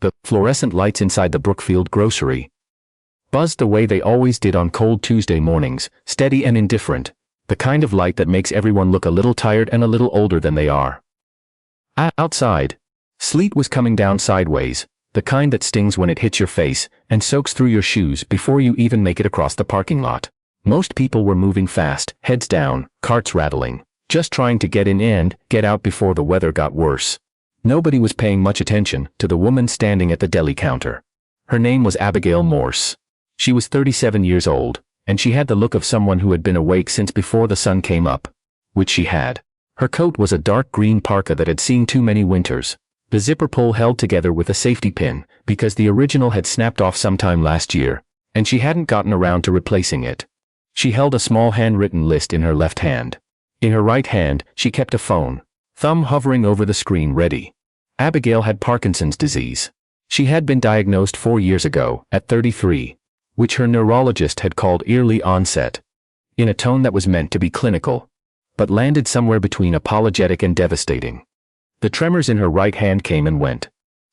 The fluorescent lights inside the Brookfield grocery buzzed the way they always did on cold Tuesday mornings, steady and indifferent, the kind of light that makes everyone look a little tired and a little older than they are. Outside, sleet was coming down sideways, the kind that stings when it hits your face and soaks through your shoes before you even make it across the parking lot. Most people were moving fast, heads down, carts rattling, just trying to get in and get out before the weather got worse. Nobody was paying much attention to the woman standing at the deli counter. Her name was Abigail Morse. She was 37 years old, and she had the look of someone who had been awake since before the sun came up, which she had. Her coat was a dark green parka that had seen too many winters. The zipper pull held together with a safety pin, because the original had snapped off sometime last year, and she hadn't gotten around to replacing it. She held a small handwritten list in her left hand. In her right hand, she kept a phone, thumb hovering over the screen ready. Abigail had Parkinson's disease. She had been diagnosed 4 years ago, at 33, which her neurologist had called early onset, in a tone that was meant to be clinical, but landed somewhere between apologetic and devastating. The tremors in her right hand came and went.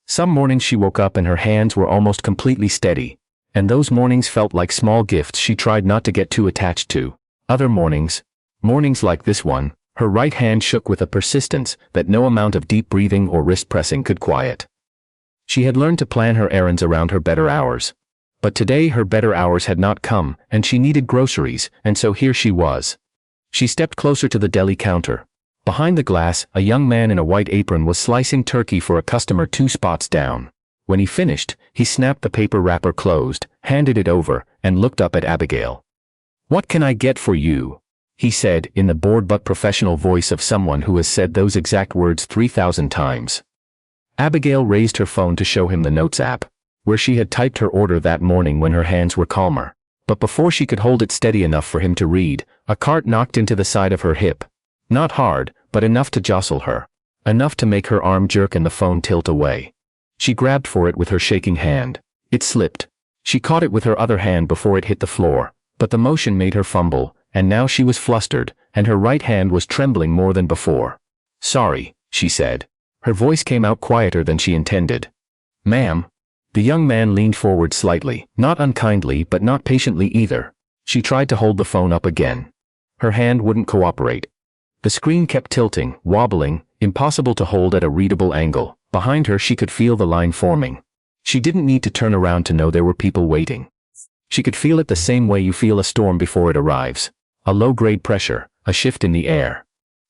Some mornings she woke up and her hands were almost completely steady, and those mornings felt like small gifts she tried not to get too attached to. Other mornings like this one, her right hand shook with a persistence that no amount of deep breathing or wrist pressing could quiet. She had learned to plan her errands around her better hours. But today her better hours had not come, and she needed groceries, and so here she was. She stepped closer to the deli counter. Behind the glass, a young man in a white apron was slicing turkey for a customer 2 spots down. When he finished, he snapped the paper wrapper closed, handed it over, and looked up at Abigail. "What can I get for you?" he said in the bored but professional voice of someone who has said those exact words 3,000 times. Abigail raised her phone to show him the Notes app, where she had typed her order that morning when her hands were calmer. But before she could hold it steady enough for him to read, a cart knocked into the side of her hip. Not hard, but enough to jostle her. Enough to make her arm jerk and the phone tilt away. She grabbed for it with her shaking hand. It slipped. She caught it with her other hand before it hit the floor, but the motion made her fumble, and now she was flustered, and her right hand was trembling more than before. "Sorry," she said. Her voice came out quieter than she intended. "Ma'am." The young man leaned forward slightly, not unkindly but not patiently either. She tried to hold the phone up again. Her hand wouldn't cooperate. The screen kept tilting, wobbling, impossible to hold at a readable angle. Behind her she could feel the line forming. She didn't need to turn around to know there were people waiting. She could feel it the same way you feel a storm before it arrives. A low-grade pressure, a shift in the air.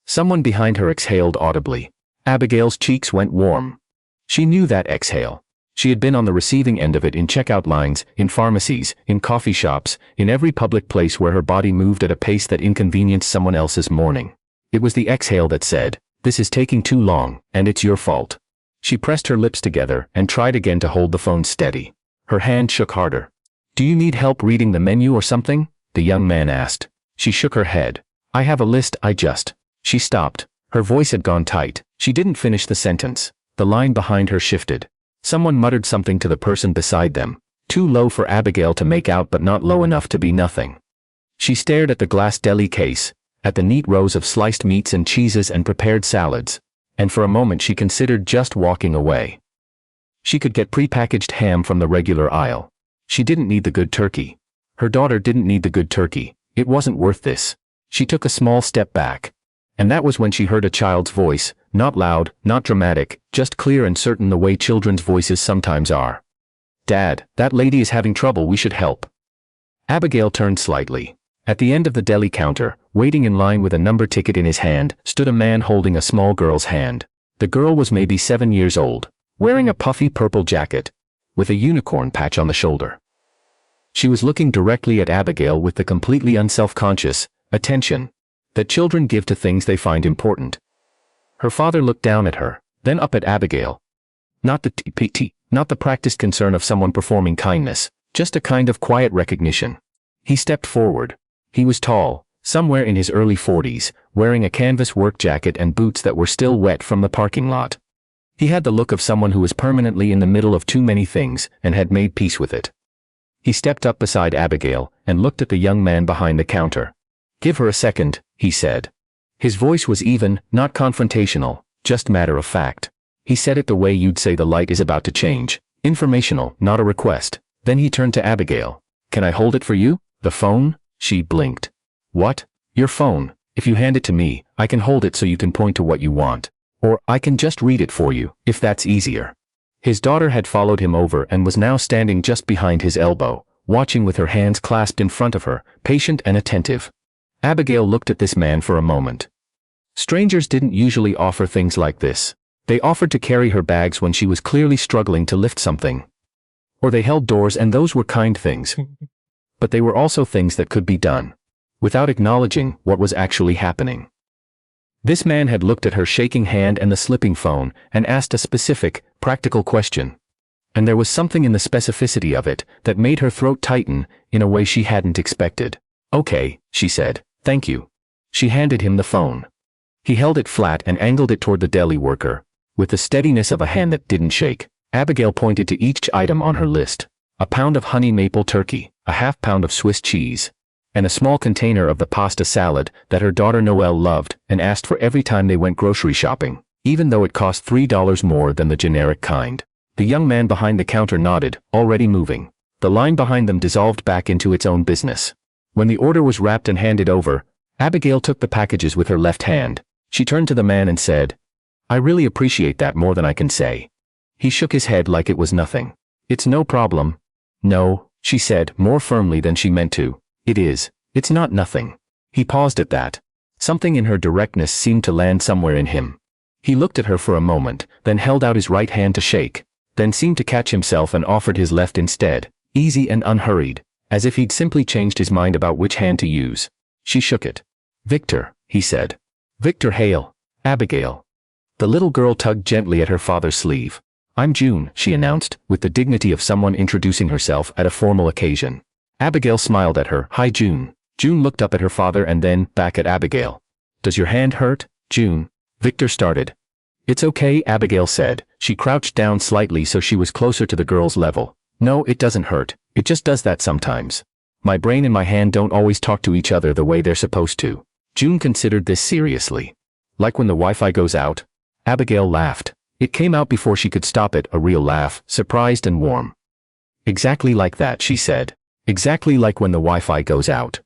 Someone behind her exhaled audibly. Abigail's cheeks went warm. She knew that exhale. She had been on the receiving end of it in checkout lines, in pharmacies, in coffee shops, in every public place where her body moved at a pace that inconvenienced someone else's morning. It was the exhale that said, "This is taking too long, and it's your fault." She pressed her lips together and tried again to hold the phone steady. Her hand shook harder. "Do you need help reading the menu or something?" the young man asked. She shook her head. "I have a list, She stopped. Her voice had gone tight. She didn't finish the sentence. The line behind her shifted. Someone muttered something to the person beside them, too low for Abigail to make out but not low enough to be nothing. She stared at the glass deli case, at the neat rows of sliced meats and cheeses and prepared salads, and for a moment she considered just walking away. She could get prepackaged ham from the regular aisle. She didn't need the good turkey. Her daughter didn't need the good turkey. It wasn't worth this. She took a small step back. And that was when she heard a child's voice, not loud, not dramatic, just clear and certain the way children's voices sometimes are. "Dad, that lady is having trouble, we should help." Abigail turned slightly. At the end of the deli counter, waiting in line with a number ticket in his hand, stood a man holding a small girl's hand. The girl was maybe 7 years old, wearing a puffy purple jacket, with a unicorn patch on the shoulder. She was looking directly at Abigail with the completely unself-conscious attention that children give to things they find important. Her father looked down at her, then up at Abigail. Not the TPT, not the practiced concern of someone performing kindness, just a kind of quiet recognition. He stepped forward. He was tall, somewhere in his early 40s, wearing a canvas work jacket and boots that were still wet from the parking lot. He had the look of someone who was permanently in the middle of too many things and had made peace with it. He stepped up beside Abigail and looked at the young man behind the counter. "Give her a second," he said. His voice was even, not confrontational, just matter of fact. He said it the way you'd say the light is about to change. Informational, not a request. Then he turned to Abigail. Can I hold it for you? The phone? She blinked. What? Your phone. If you hand it to me, I can hold it so you can point to what you want. Or I can just read it for you, if that's easier. His daughter had followed him over and was now standing just behind his elbow, watching with her hands clasped in front of her, patient and attentive. Abigail looked at this man for a moment. Strangers didn't usually offer things like this. They offered to carry her bags when she was clearly struggling to lift something. Or they held doors, and those were kind things. But they were also things that could be done, without acknowledging what was actually happening. This man had looked at her shaking hand and the slipping phone, and asked a specific, practical question. And there was something in the specificity of it that made her throat tighten in a way she hadn't expected. Okay, she said, thank you. She handed him the phone. He held it flat and angled it toward the deli worker, with the steadiness of a hand that didn't shake. Abigail pointed to each item on her list. A pound of honey maple turkey, a half pound of Swiss cheese, and a small container of the pasta salad that her daughter Noelle loved and asked for every time they went grocery shopping, even though it cost $3 more than the generic kind. The young man behind the counter nodded, already moving. The line behind them dissolved back into its own business. When the order was wrapped and handed over, Abigail took the packages with her left hand. She turned to the man and said, I really appreciate that more than I can say. He shook his head like it was nothing. It's no problem. No, she said, more firmly than she meant to. It is. It's not nothing. He paused at that. Something in her directness seemed to land somewhere in him. He looked at her for a moment, then held out his right hand to shake, then seemed to catch himself and offered his left instead, easy and unhurried, as if he'd simply changed his mind about which hand to use. She shook it. Victor, he said. Victor Hale. Abigail. The little girl tugged gently at her father's sleeve. I'm June, she announced, with the dignity of someone introducing herself at a formal occasion. Abigail smiled at her. Hi, June. June looked up at her father and then back at Abigail. Does your hand hurt, June? Victor started. It's okay, Abigail said. She crouched down slightly so she was closer to the girl's level. No, it doesn't hurt. It just does that sometimes. My brain and my hand don't always talk to each other the way they're supposed to. June considered this seriously. Like when the Wi-Fi goes out? Abigail laughed. It came out before she could stop it, a real laugh, surprised and warm. Exactly like that, she said. Exactly like when the Wi-Fi goes out.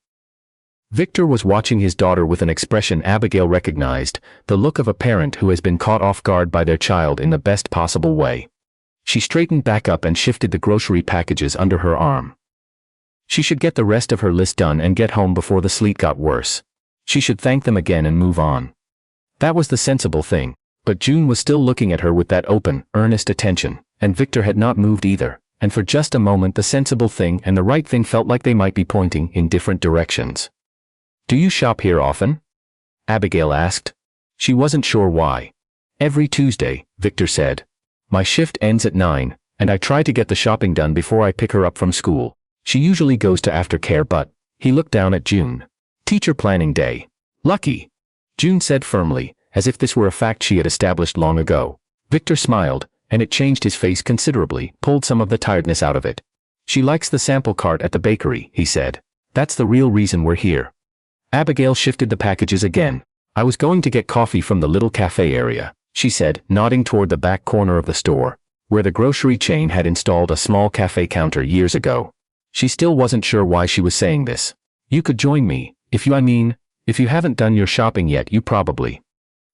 Victor was watching his daughter with an expression Abigail recognized, the look of a parent who has been caught off guard by their child in the best possible way. She straightened back up and shifted the grocery packages under her arm. She should get the rest of her list done and get home before the sleet got worse. She should thank them again and move on. That was the sensible thing. But June was still looking at her with that open, earnest attention, and Victor had not moved either, and for just a moment the sensible thing and the right thing felt like they might be pointing in different directions. Do you shop here often? Abigail asked. She wasn't sure why. Every Tuesday, Victor said. My shift ends at 9, and I try to get the shopping done before I pick her up from school. She usually goes to aftercare, but he looked down at June. Teacher planning day. Lucky, June said firmly, as if this were a fact she had established long ago. Victor smiled, and it changed his face considerably, pulled some of the tiredness out of it. She likes the sample cart at the bakery, he said. That's the real reason we're here. Abigail shifted the packages again. I was going to get coffee from the little cafe area, she said, nodding toward the back corner of the store, where the grocery chain had installed a small cafe counter years ago. She still wasn't sure why she was saying this. You could join me, if you haven't done your shopping yet, you probably.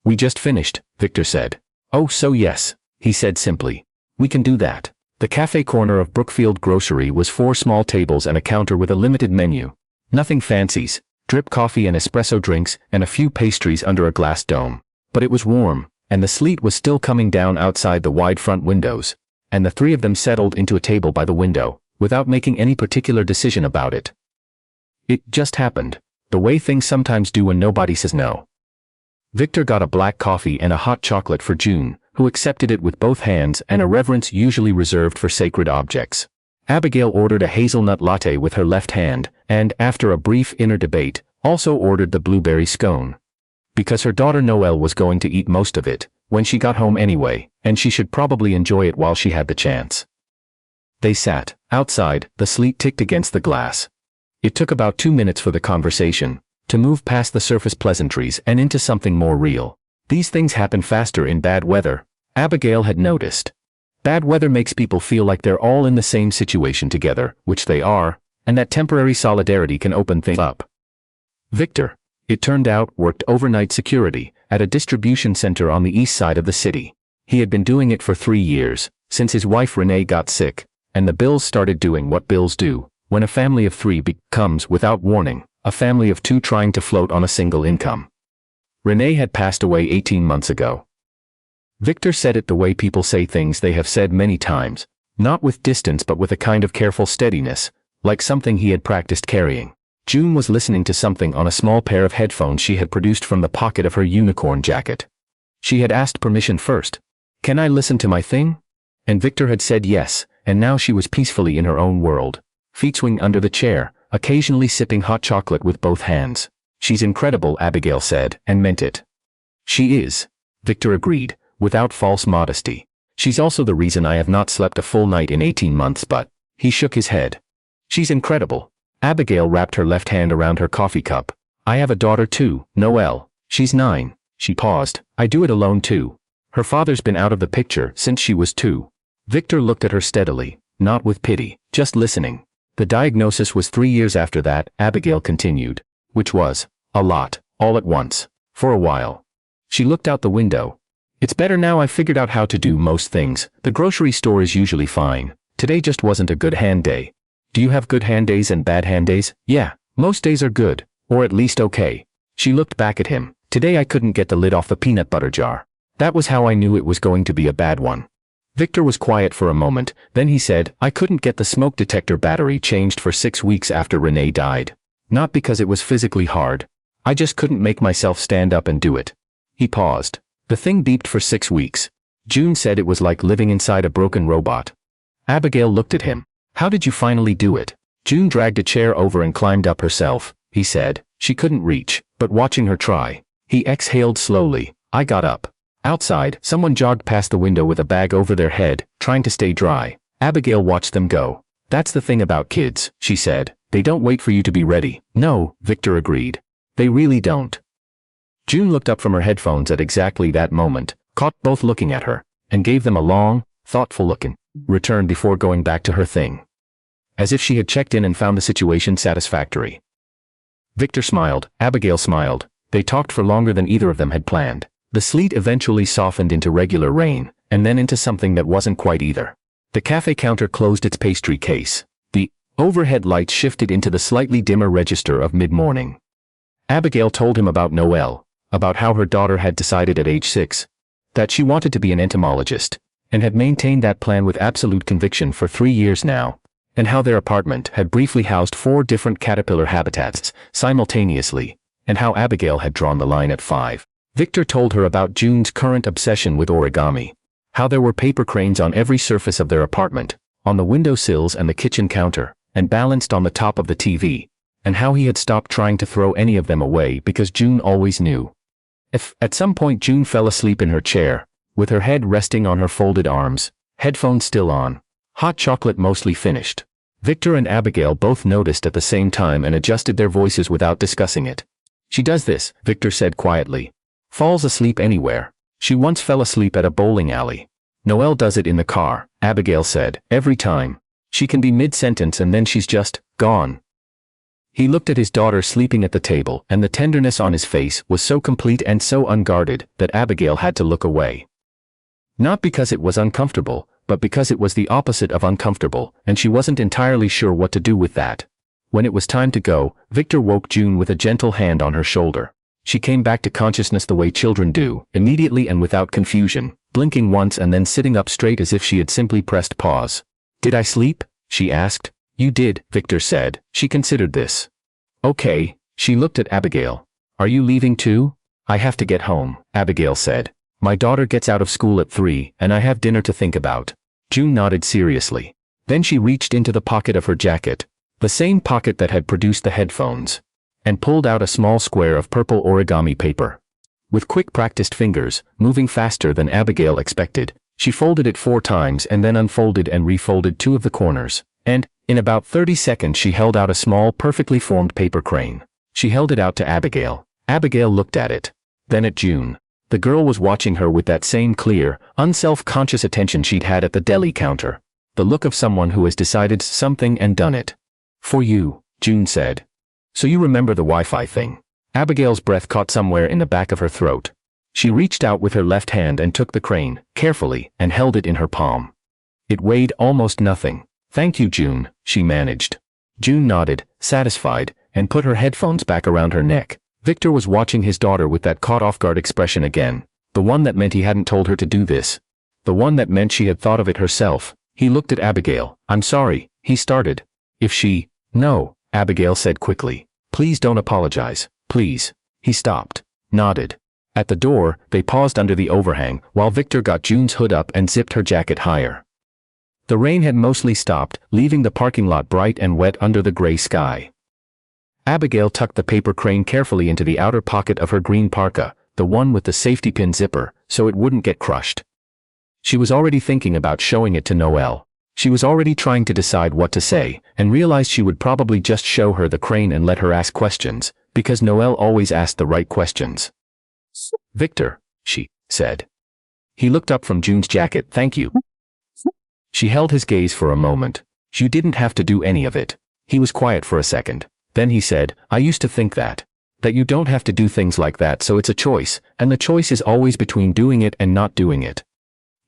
We just finished, Victor said. Oh, so yes, he said simply. We can do that. The cafe corner of Brookfield Grocery was 4 small tables and a counter with a limited menu. Nothing fancies, drip coffee and espresso drinks and a few pastries under a glass dome. But it was warm, and the sleet was still coming down outside the wide front windows, and the 3 of them settled into a table by the window, without making any particular decision about it. It just happened, the way things sometimes do when nobody says no. Victor got a black coffee and a hot chocolate for June, who accepted it with both hands and a reverence usually reserved for sacred objects. Abigail ordered a hazelnut latte with her left hand, and, after a brief inner debate, also ordered the blueberry scone. Because her daughter Noelle was going to eat most of it, when she got home anyway, and she should probably enjoy it while she had the chance. They sat. Outside, the sleet ticked against the glass. It took about 2 minutes for the conversation to move past the surface pleasantries and into something more real. These things happen faster in bad weather, Abigail had noticed. Bad weather makes people feel like they're all in the same situation together, which they are, and that temporary solidarity can open things up. Victor, it turned out, worked overnight security at a distribution center on the east side of the city. He had been doing it for 3 years, since his wife Renee got sick, and the Bills started doing what Bills do when a family of 3 becomes, without warning, a family of 2 trying to float on a single income. Renee had passed away 18 months ago. Victor said it the way people say things they have said many times, not with distance but with a kind of careful steadiness, like something he had practiced carrying. June was listening to something on a small pair of headphones she had produced from the pocket of her unicorn jacket. She had asked permission first. "Can I listen to my thing?" And Victor had said yes, and now she was peacefully in her own world, feet swinging under the chair, occasionally sipping hot chocolate with both hands. "She's incredible," Abigail said, and meant it. "She is," Victor agreed, without false modesty. "She's also the reason I have not slept a full night in 18 months, but..." He shook his head. "She's incredible." Abigail wrapped her left hand around her coffee cup. "I have a daughter too, Noelle. She's 9. She paused. "I do it alone too. Her father's been out of the picture since she was 2. Victor looked at her steadily, not with pity, just listening. "The diagnosis was 3 years after that," Abigail continued, "which was a lot, all at once, for a while." She looked out the window. "It's better now. I've figured out how to do most things. The grocery store is usually fine. Today just wasn't a good hand day." "Do you have good hand days and bad hand days?" "Yeah, most days are good, or at least okay." She looked back at him. "Today I couldn't get the lid off the peanut butter jar. That was how I knew it was going to be a bad one." Victor was quiet for a moment, then he said, "I couldn't get the smoke detector battery changed for 6 weeks after Renee died. Not because it was physically hard. I just couldn't make myself stand up and do it." He paused. "The thing beeped for 6 weeks. June said it was like living inside a broken robot." Abigail looked at him. "How did you finally do it?" "June dragged a chair over and climbed up herself," he said. "She couldn't reach, but watching her try." He exhaled slowly. "I got up." Outside, someone jogged past the window with a bag over their head, trying to stay dry. Abigail watched them go. "That's the thing about kids," she said. "They don't wait for you to be ready." "No," Victor agreed. "They really don't." June looked up from her headphones at exactly that moment, caught both looking at her, and gave them a long, thoughtful look in return before going back to her thing. As if she had checked in and found the situation satisfactory. Victor smiled, Abigail smiled. They talked for longer than either of them had planned. The sleet eventually softened into regular rain, and then into something that wasn't quite either. The cafe counter closed its pastry case. The overhead lights shifted into the slightly dimmer register of mid-morning. Abigail told him about Noelle, about how her daughter had decided at age 6 that she wanted to be an entomologist, and had maintained that plan with absolute conviction for 3 years now, and how their apartment had briefly housed 4 different caterpillar habitats simultaneously, and how Abigail had drawn the line at 5. Victor told her about June's current obsession with origami, how there were paper cranes on every surface of their apartment, on the windowsills and the kitchen counter, and balanced on the top of the TV, and how he had stopped trying to throw any of them away because June always knew. If, at some point, June fell asleep in her chair, with her head resting on her folded arms, headphones still on, hot chocolate mostly finished, Victor and Abigail both noticed at the same time and adjusted their voices without discussing it. "She does this," Victor said quietly. "Falls asleep anywhere. She once fell asleep at a bowling alley." "Noelle does it in the car," Abigail said, "every time. She can be mid-sentence and then she's just gone." He looked at his daughter sleeping at the table, and the tenderness on his face was so complete and so unguarded that Abigail had to look away. Not because it was uncomfortable, but because it was the opposite of uncomfortable, and she wasn't entirely sure what to do with that. When it was time to go, Victor woke June with a gentle hand on her shoulder. She came back to consciousness the way children do, immediately and without confusion, blinking once and then sitting up straight as if she had simply pressed pause. "Did I sleep?" she asked. "You did," Victor said. She considered this. "Okay." She looked at Abigail. "Are you leaving too?" "I have to get home," Abigail said. "My daughter gets out of school at 3, and I have dinner to think about." June nodded seriously. Then she reached into the pocket of her jacket, the same pocket that had produced the headphones, and pulled out a small square of purple origami paper. With quick practiced fingers, moving faster than Abigail expected, she folded it 4 times and then unfolded and refolded 2 of the corners, and, in about 30 seconds she held out a small perfectly formed paper crane. She held it out to Abigail. Abigail looked at it. Then at June. The girl was watching her with that same clear, unself-conscious attention she'd had at the deli counter. The look of someone who has decided something and done it. For you, June said. So you remember the Wi-Fi thing? Abigail's breath caught somewhere in the back of her throat. She reached out with her left hand and took the crane, carefully, and held it in her palm. It weighed almost nothing. Thank you, June, she managed. June nodded, satisfied, and put her headphones back around her neck. Victor was watching his daughter with that caught-off-guard expression again. The one that meant he hadn't told her to do this. The one that meant she had thought of it herself. He looked at Abigail. I'm sorry, he started. If she... No, Abigail said quickly. Please don't apologize, please. He stopped. Nodded. At the door, they paused under the overhang while Victor got June's hood up and zipped her jacket higher. The rain had mostly stopped, leaving the parking lot bright and wet under the gray sky. Abigail tucked the paper crane carefully into the outer pocket of her green parka, the one with the safety pin zipper, so it wouldn't get crushed. She was already thinking about showing it to Noelle. She was already trying to decide what to say, and realized she would probably just show her the crane and let her ask questions, because Noelle always asked the right questions. Victor, she said. He looked up from June's jacket. Thank you. She held his gaze for a moment. You didn't have to do any of it. He was quiet for a second. Then he said, I used to think that you don't have to do things like that, so it's a choice, and the choice is always between doing it and not doing it.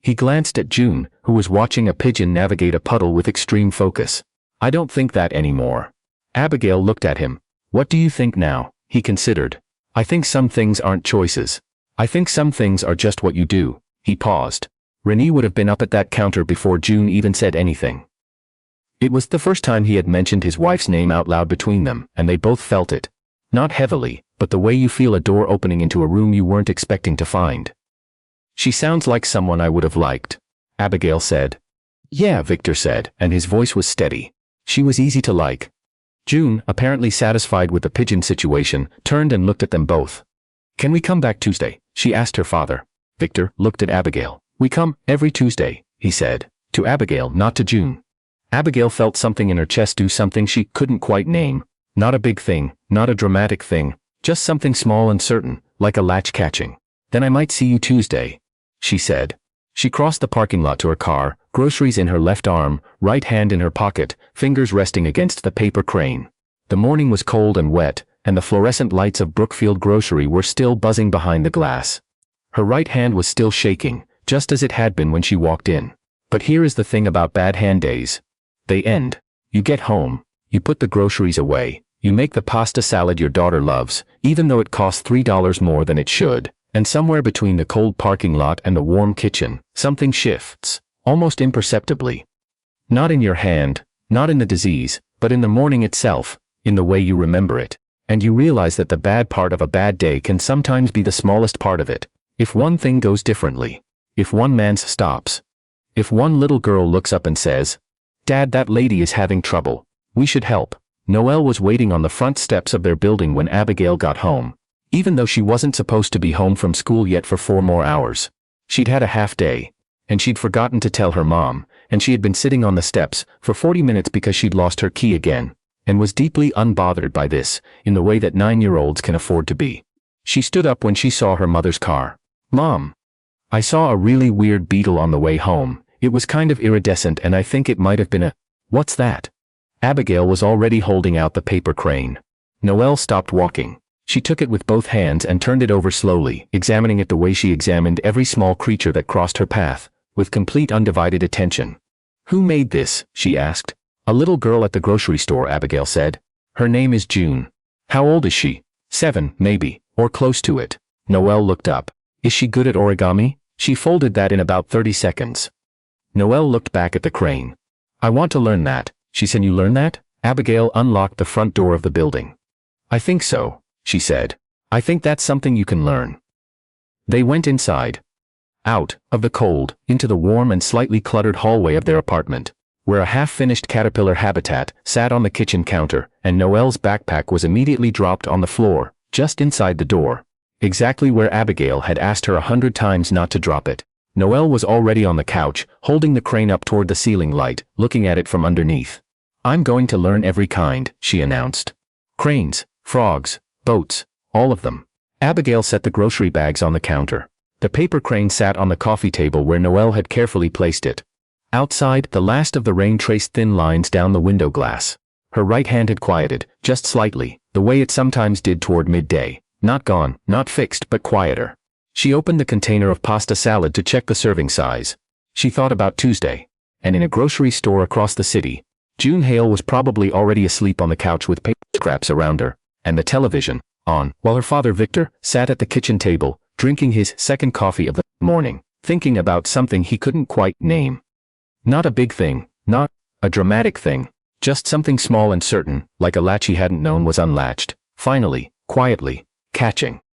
He glanced at June, who was watching a pigeon navigate a puddle with extreme focus. I don't think that anymore. Abigail looked at him. What do you think now? He considered. I think some things aren't choices. I think some things are just what you do. He paused. Renee would have been up at that counter before June even said anything. It was the first time he had mentioned his wife's name out loud between them, and they both felt it. Not heavily, but the way you feel a door opening into a room you weren't expecting to find. She sounds like someone I would have liked, Abigail said. Yeah, Victor said, and his voice was steady. She was easy to like. June, apparently satisfied with the pigeon situation, turned and looked at them both. Can we come back Tuesday? She asked her father. Victor looked at Abigail. We come every Tuesday, he said. To Abigail, not to June. Abigail felt something in her chest do something she couldn't quite name. Not a big thing, not a dramatic thing, just something small and certain, like a latch catching. Then I might see you Tuesday, she said. She crossed the parking lot to her car, groceries in her left arm, right hand in her pocket, fingers resting against the paper crane. The morning was cold and wet, and the fluorescent lights of Brookfield Grocery were still buzzing behind the glass. Her right hand was still shaking, just as it had been when she walked in. But here is the thing about bad hand days. They end. You get home, you put the groceries away, you make the pasta salad your daughter loves, even though it costs $3 more than it should, and somewhere between the cold parking lot and the warm kitchen, something shifts, almost imperceptibly. Not in your hand, not in the disease, but in the morning itself, in the way you remember it. And you realize that the bad part of a bad day can sometimes be the smallest part of it. If one thing goes differently. If one man stops. If one little girl looks up and says, Dad, that lady is having trouble. We should help. Noelle was waiting on the front steps of their building when Abigail got home. Even though she wasn't supposed to be home from school yet for 4 more hours. She'd had a half day. And she'd forgotten to tell her mom, and she had been sitting on the steps for 40 minutes because she'd lost her key again, and was deeply unbothered by this, in the way that 9-year-olds can afford to be. She stood up when she saw her mother's car. Mom. I saw a really weird beetle on the way home. It was kind of iridescent and I think it might have been a... What's that? Abigail was already holding out the paper crane. Noelle stopped walking. She took it with both hands and turned it over slowly, examining it the way she examined every small creature that crossed her path, with complete undivided attention. Who made this? She asked. A little girl at the grocery store, Abigail said. Her name is June. How old is she? 7, maybe, or close to it. Noelle looked up. Is she good at origami? She folded that in about 30 seconds. Noelle looked back at the crane. I want to learn that, she said. You learn that? Abigail unlocked the front door of the building. I think so, she said. I think that's something you can learn. They went inside. Out of the cold, into the warm and slightly cluttered hallway of their apartment, where a half-finished caterpillar habitat sat on the kitchen counter, and Noelle's backpack was immediately dropped on the floor, just inside the door. Exactly where Abigail had asked her 100 times not to drop it. Noelle was already on the couch, holding the crane up toward the ceiling light, looking at it from underneath. I'm going to learn every kind, she announced. Cranes, frogs, boats, all of them. Abigail set the grocery bags on the counter. The paper crane sat on the coffee table where Noelle had carefully placed it. Outside, the last of the rain traced thin lines down the window glass. Her right hand had quieted, just slightly, the way it sometimes did toward midday. Not gone, not fixed, but quieter. She opened the container of pasta salad to check the serving size. She thought about Tuesday. And in a grocery store across the city, June Hale was probably already asleep on the couch with paper scraps around her, and the television on, while her father Victor sat at the kitchen table, drinking his second coffee of the morning, thinking about something he couldn't quite name. Not a big thing, not a dramatic thing, just something small and certain, like a latch he hadn't known was unlatched, finally, quietly, catching.